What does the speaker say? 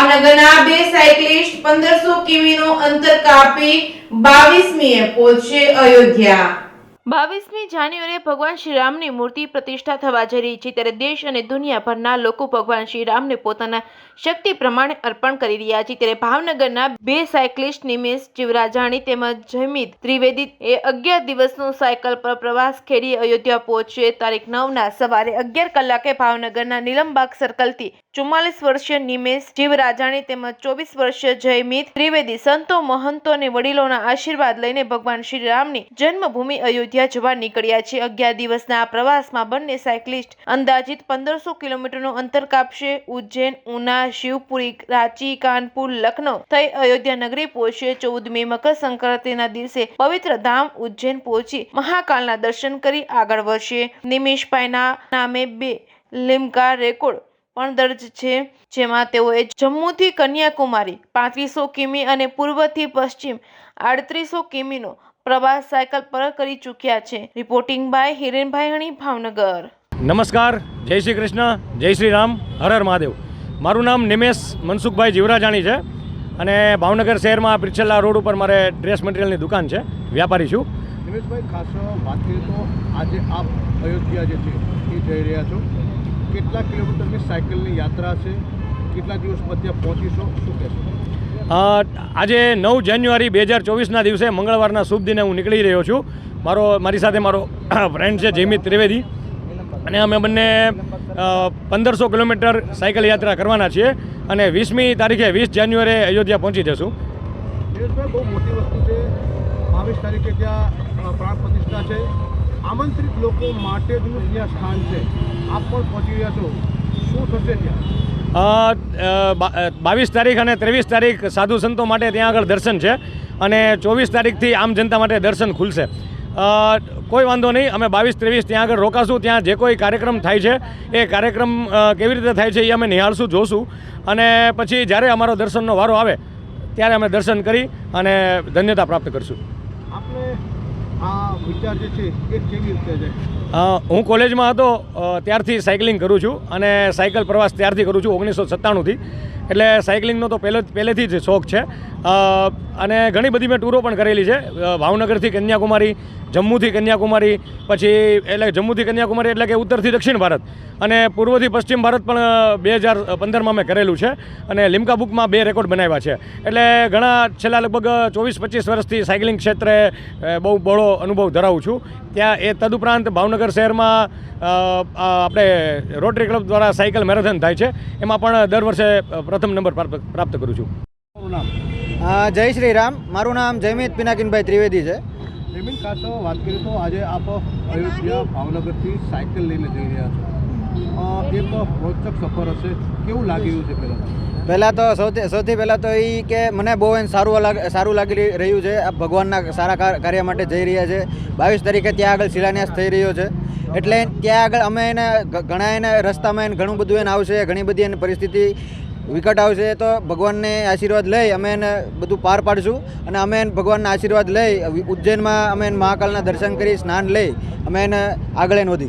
ભાવનગરના બે સાયકલિસ્ટ 1500 કિમીનું અંતર કાપી 22મીએ પહોંચશે અયોધ્યા। 22મી જાન્યુઆરીએ ભગવાન શ્રી રામની મૂર્તિ પ્રતિષ્ઠા થવા જઈ રહી છે, ત્યારે દેશ અને દુનિયાભરના લોકો ભગવાન શ્રી રામને પોતાના શક્તિ પ્રમાણે અર્પણ કરી રહ્યા છે। ત્યારે ભાવનગરના બે સાયકલિસ્ટ નિમેશ જીવરાજાણી તેમજ જયમિત ત્રિવેદી એ 11 દિવસનો સાયકલ પર પ્રવાસ ખેડી અયોધ્યા પહોંચશે। તારીખ 9ના સવારે 11 કલાકે ભાવનગરના નીલમબાગ સર્કલથી 44 વર્ષીય નિમેશ જીવરાજાણી તેમજ 24 વર્ષીય જયમિત ત્રિવેદી સંતો મહંતો અને વડીલોના આશીર્વાદ લઈને ભગવાન શ્રી રામની જન્મભૂમિ અયોધ્યા જવા નીકળ્યા છે। 11 દિવસના આ પ્રવાસમાં બંને સાયકલિસ્ટ અંદાજિત 1500 કિલોમીટરનું અંતર કાપશે। ઉજ્જૈન, ઉના, શિવપુરી, રાંચી, કાનપુર, લખનઉ થઈ અયોધ્યા નગરી પહોંચશે। 14મી મકર સંક્રાંતિના દિવસે પવિત્ર ધામ ઉજ્જૈન પહોંચી મહાકાલના દર્શન કરી આગળ વધશે। નિમેશભાઈના નામે 2 લિમ્કા રેકોર્ડ પણ દર્જ છે, જેમાં તેઓએ જમ્મુથી કન્યાકુમારી 3500 કિમી અને પૂર્વથી પશ્ચિમ 3800 કિમીનો પ્રવાસ સાયકલ પર કરી ચૂક્યા છે। Reporting by Hirenbhai Hani, Bhavnagar. નમસ્કાર, જય શ્રી કૃષ્ણ, જય શ્રી રામ, હર હર મહાદેવ। મારું નામ નિમેશ મનસુખભાઈ જીવરાજાણી છે અને ભાવનગર શહેરમાં પિરછલ્લા રોડ ઉપર મારે ડ્રેસ મટીરિયલની દુકાન છે, વ્યાપારી છું। નિમેશભાઈ, ખાસ વાત કરીએ તો આજે આપ અયોધ્યા જે છે એ જઈ રહ્યા છો, કેટલા કિલોમીટરની સાયકલની યાત્રા છે, કેટલા દિવસમાં ત્યાં પહોંચીશો, શું કહેશો? આજે 9 જાન્યુઆરી 2024ના દિવસે મંગળવારના શુભ દિને હું નીકળી રહ્યો છું। મારી સાથે મારો ફ્રેન્ડ છે જયમિત ત્રિવેદી અને અમે બંને 1500 કિલોમીટર સાયકલ યાત્રા કરવાના છીએ અને 20મી તારીખે 20 જાન્યુઆરીએ અયોધ્યા પહોંચી જશું। નિમેશભાઈ, બહુ મોટી વસ્તુ છે, 22 તારીખે ત્યાં પ્રાણ પ્રતિષ્ઠા છે, આમંત્રિત લોકો માટેનું ત્યાં સ્થાન છે, આપ પણ પહોંચી રહ્યા છો, શું થશે ત્યાં? 22 તારીખ અને 23 તારીખ સાધુ સંતો માટે ત્યાં આગળ દર્શન છે અને 24 તારીખથી આમ જનતા માટે દર્શન ખુલશે। કોઈ વાંધો નહીં, અમે 22-23 ત્યાં આગળ રોકાશું। ત્યાં જે કોઈ કાર્યક્રમ થાય છે એ કાર્યક્રમ કેવી રીતે થાય છે એ અમે નિહાળશું, જોશું અને પછી જ્યારે અમારો દર્શનનો વારો આવે ત્યારે અમે દર્શન કરી અને ધન્યતા પ્રાપ્ત કરશું। આપણે આ વિચાર જે છે એ કેવી રીતે છે? હું કોલેજમાં હતો ત્યારથી સાયકલિંગ કરું છું અને સાયકલ પ્રવાસ ત્યારથી કરું છું 1997થી, એટલે સાયકલિંગનો તો પહેલેથી જ શોખ છે અને ઘણી બધી મેં ટૂરો પણ કરેલી છે। ભાવનગરથી કન્યાકુમારી, જમ્મુથી કન્યાકુમારી, પછી એટલે જમ્મુથી કન્યાકુમારી એટલે કે ઉત્તરથી દક્ષિણ ભારત અને પૂર્વથી પશ્ચિમ ભારત પણ 2015માં મેં કરેલું છે અને લિમ્કા બુકમાં 2 રેકોર્ડ બનાવ્યા છે। એટલે ઘણા છેલ્લા લગભગ 24-25 વર્ષથી સાયકલિંગ ક્ષેત્રે બહુ બહોળો અનુભવ ધરાવું છું। ત્યાં એ તદુપરાંત ભાવનગર શહેરમાં આપણે રોટરી ક્લબ દ્વારા સાયકલ મેરેથોન થાય છે, એમાં પણ દર વર્ષે પ્રથમ નંબર પ્રાપ્ત કરું છું। જય શ્રી રામ, મારું નામ જયમિત પિનાકીનભાઈ ત્રિવેદી છે। જયમિત, ખાસ વાત કરીએ તો આજે આપ અયોધ્યા ભાવનગરથી સાયકલ લઈને જઈ રહ્યા છો, એક રોચક સફર હશે, કેવું લાગી રહ્યું છે? પહેલાં તો સૌથી પહેલાં તો એ કે મને બહુ સારું લાગી રહ્યું છે। આ ભગવાનના સારા કાર્ય માટે જઈ રહ્યા છે। 22 તારીખે ત્યાં આગળ શિલાન્યાસ થઈ રહ્યો છે, એટલે ત્યાં આગળ અમે ઘણા રસ્તામાં ઘણું બધું આવશે, ઘણી બધી એની પરિસ્થિતિ વિકટ આવશે, તો ભગવાનને આશીર્વાદ લઈ અમે એને બધું પાર પાડશું અને અમે ભગવાનના આશીર્વાદ લઈ ઉજ્જૈનમાં અમે મહાકાલના દર્શન કરી સ્નાન લઈ અમે એને આગળ વધીશું।